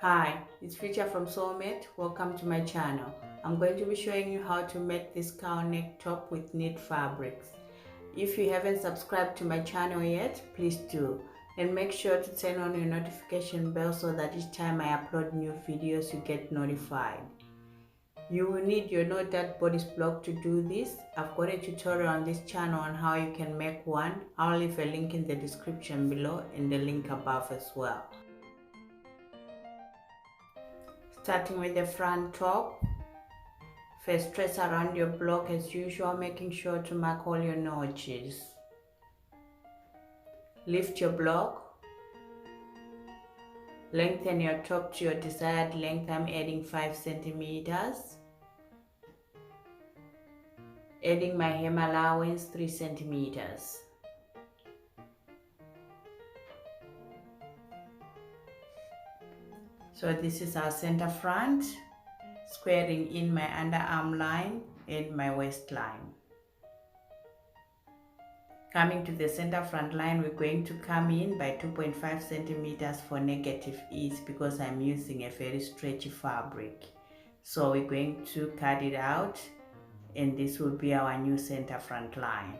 Hi, it's Future from Sewmate. Welcome to my channel. I'm going to be showing you how to make this cowl neck top with knit fabrics. If you haven't subscribed to my channel yet, please do. And make sure to turn on your notification bell so that each time I upload new videos you get notified. You will need your no dot bodice block to do this. I've got a tutorial on this channel on how you can make one. I'll leave a link in the description below and the link above as well. Starting with the front top, first trace around your block as usual, making sure to mark all your notches. Lift your block, lengthen your top to your desired length. I'm adding 5 centimeters. Adding my hem allowance 3 centimeters. So this is our center front, squaring in my underarm line and my waistline. Coming to the center front line, we're going to come in by 2.5 centimeters for negative ease because I'm using a very stretchy fabric. So we're going to cut it out and this will be our new center front line.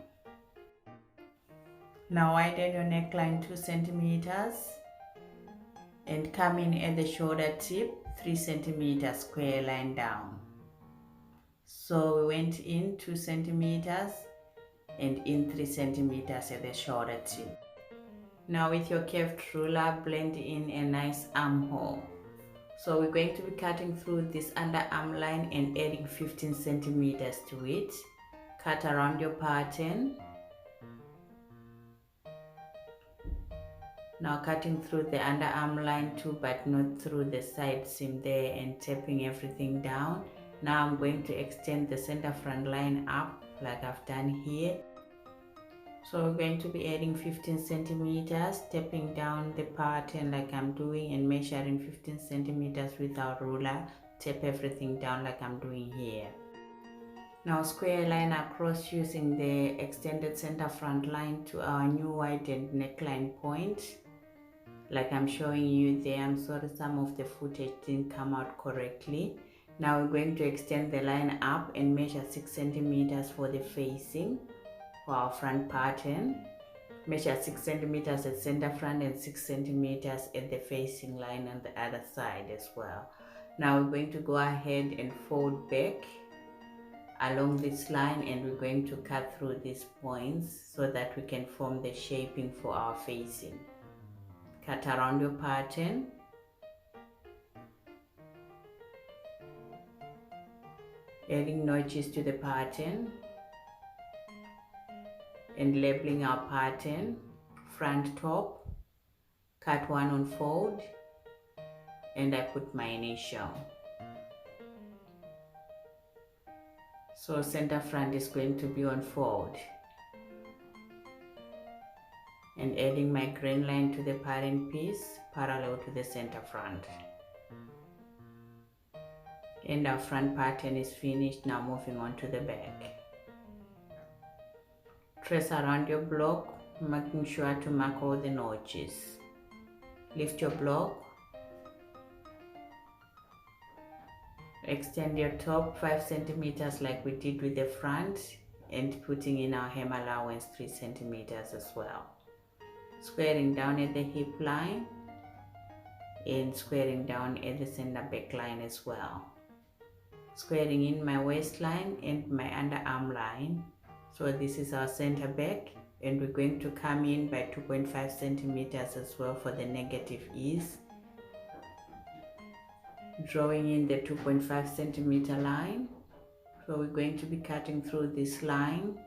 Now widen your neckline 2 centimeters. And come in at the shoulder tip 3 centimeters square line down. So we went in 2 centimeters and in 3 centimeters at the shoulder tip. Now with your curved ruler, blend in a nice armhole. So we're going to be cutting through this underarm line and adding 15 centimeters to it. Cut around your pattern. Now cutting through the underarm line too, but not through the side seam there, and tapping everything down. Now I'm going to extend the center front line up like I've done here. So we're going to be adding 15 centimeters, stepping down the pattern like I'm doing and measuring 15 centimeters with our ruler. Tap everything down like I'm doing here. Now square line across using the extended center front line to our new widened neckline point. Like I'm showing you there. I'm sorry some of the footage didn't come out correctly. Now we're going to extend the line up and measure 6 centimeters for the facing for our front pattern. Measure 6 centimeters at center front and 6 centimeters at the facing line on the other side as well. Now we're going to go ahead and fold back along this line and we're going to cut through these points so that we can form the shaping for our facing. Cut around your pattern. Adding notches to the pattern and labeling our pattern. Front top, cut one on fold and I put my initial. So center front is going to be on fold. And adding my grain line to the parent piece parallel to the center front. And our front pattern is finished. Now moving on to the back. Trace around your block, making sure to mark all the notches. Lift your block. Extend your top 5 centimeters like we did with the front and putting in our hem allowance 3 centimeters as well. Squaring down at the hip line and squaring down at the center back line as well. Squaring in my waistline and my underarm line. So this is our center back and we're going to come in by 2.5 centimeters as well for the negative ease. Drawing in the 2.5 centimeter line. So we're going to be cutting through this line.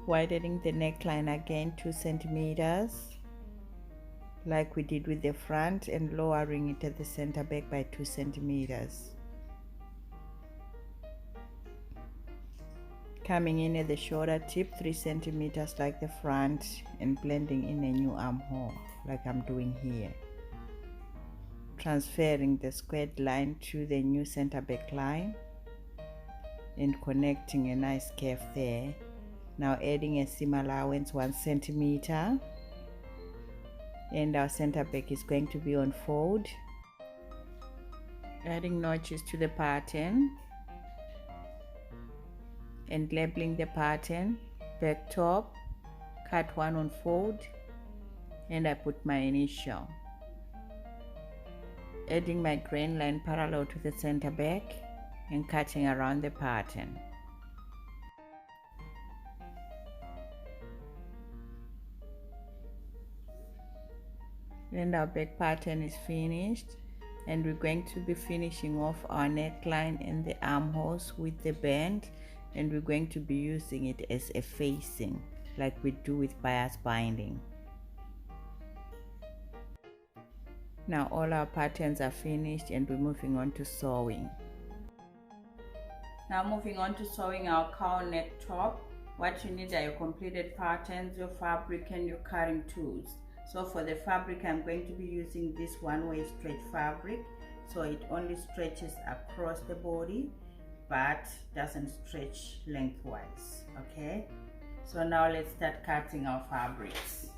Widening the neckline again 2 centimeters like we did with the front and lowering it at the center back by 2 centimeters. Coming in at the shoulder tip 3 centimeters like the front and blending in a new armhole like I'm doing here. Transferring the squared line to the new center back line and connecting a nice curve there. Now adding a seam allowance 1 centimeter and our center back is going to be on fold. Adding notches to the pattern and labeling the pattern, back top, cut one on fold, and I put my initial. Adding my grain line parallel to the center back and cutting around the pattern. And our back pattern is finished, and we're going to be finishing off our neckline and the armholes with the band, and we're going to be using it as a facing like we do with bias binding. Now all our patterns are finished and we're moving on to sewing. Now moving on to sewing our cowl neck top. What you need are your completed patterns, your fabric, and your cutting tools. So for the fabric, I'm going to be using this one-way stretch fabric. So it only stretches across the body but doesn't stretch lengthwise. Okay, so now let's start cutting our fabrics.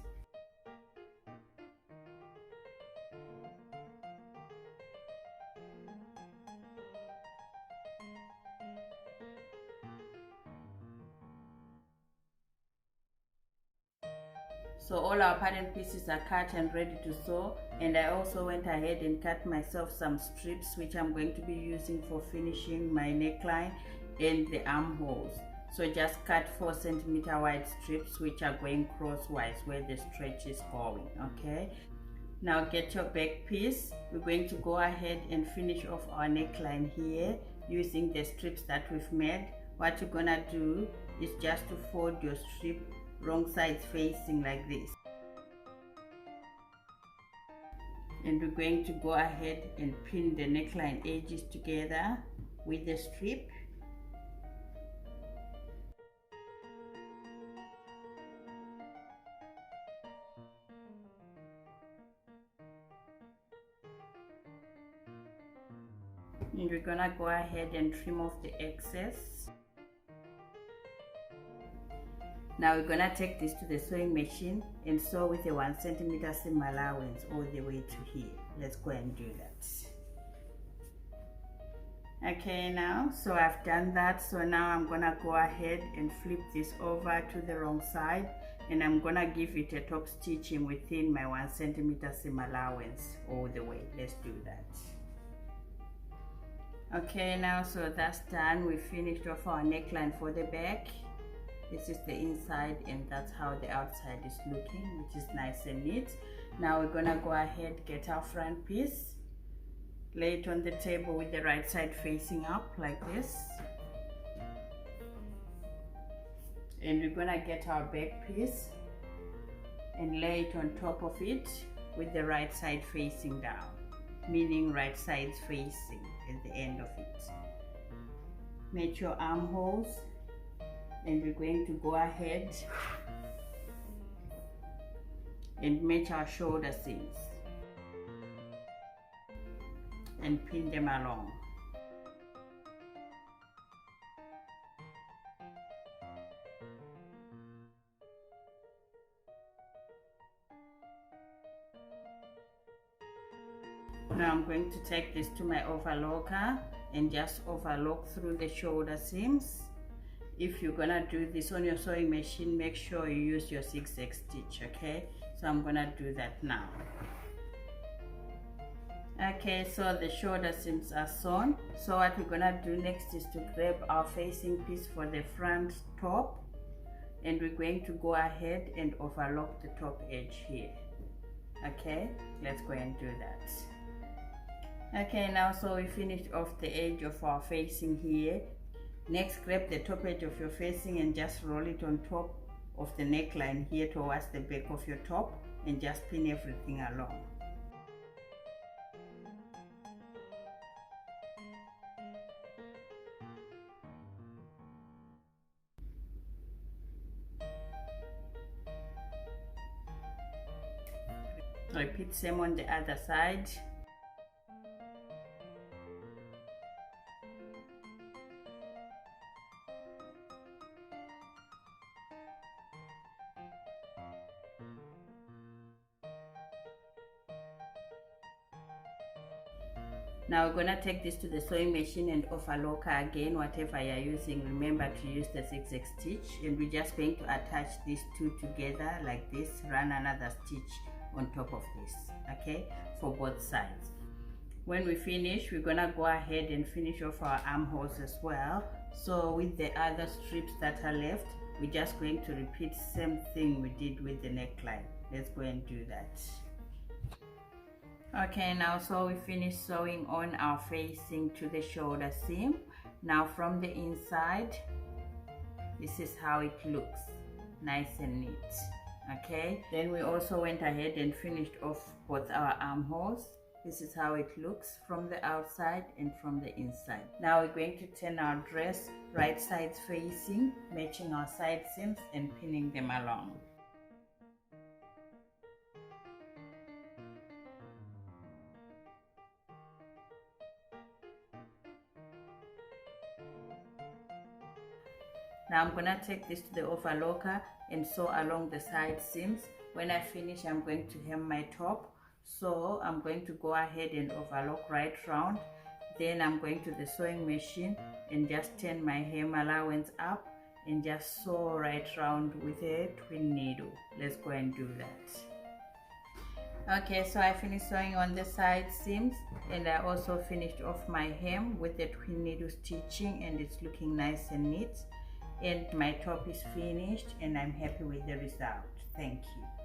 So all our pattern pieces are cut and ready to sew, and I also went ahead and cut myself some strips which I'm going to be using for finishing my neckline and the armholes. So just cut 4 cm wide strips which are going crosswise where the stretch is going. Okay, now get your back piece. We're going to go ahead and finish off our neckline here using the strips that we've made. What you're gonna do is just to fold your strip wrong sides facing like this, and we're going to go ahead and pin the neckline edges together with the strip. And we're gonna go ahead and trim off the excess. Now we're gonna take this to the sewing machine and sew with a 1 cm seam allowance all the way to here. Let's go and do that. Okay, now so I've done that. So now I'm gonna go ahead and flip this over to the wrong side, and I'm gonna give it a top stitching within my 1 cm seam allowance all the way. Let's do that. Okay, now so that's done. We finished off our neckline for the back. This is the inside, and that's how the outside is looking, which is nice and neat. Now we're gonna go ahead, get our front piece, lay it on the table with the right side facing up like this, and we're gonna get our back piece and lay it on top of it with the right side facing down, meaning right sides facing at the end of it. Make your armholes, and we're going to go ahead and match our shoulder seams and pin them along. Now I'm going to take this to my overlocker and just overlock through the shoulder seams. If you're gonna do this on your sewing machine, make sure you use your zigzag stitch. Okay, so I'm gonna do that now. Okay, so the shoulder seams are sewn. So what we're gonna do next is to grab our facing piece for the front top, and we're going to go ahead and overlock the top edge here. Okay, let's go and do that. Okay, now so we finished off the edge of our facing here. Next, grab the top edge of your facing and just roll it on top of the neckline here towards the back of your top, and just pin everything along. Repeat same on the other side. Now we're gonna take this to the sewing machine and overlocker again. Whatever you're using, remember to use the zigzag stitch, and we're just going to attach these two together like this. Run another stitch on top of this, okay, for both sides. When we finish, we're gonna go ahead and finish off our armholes as well. So with the other strips that are left, we're just going to repeat same thing we did with the neckline. Let's go and do that. Okay, now so we finished sewing on our facing to the shoulder seam. Now from the inside, this is how it looks, nice and neat. Okay, then we also went ahead and finished off both our armholes. This is how it looks from the outside and from the inside. Now we're going to turn our dress right sides facing, matching our side seams and pinning them along. Now I'm gonna take this to the overlocker and sew along the side seams. When I finish, I'm going to hem my top. So I'm going to go ahead and overlock right round. Then I'm going to the sewing machine and just turn my hem allowance up and just sew right round with a twin needle. Let's go and do that. Okay, so I finished sewing on the side seams, and I also finished off my hem with the twin needle stitching, and it's looking nice and neat. And my top is finished, and I'm happy with the result. Thank you.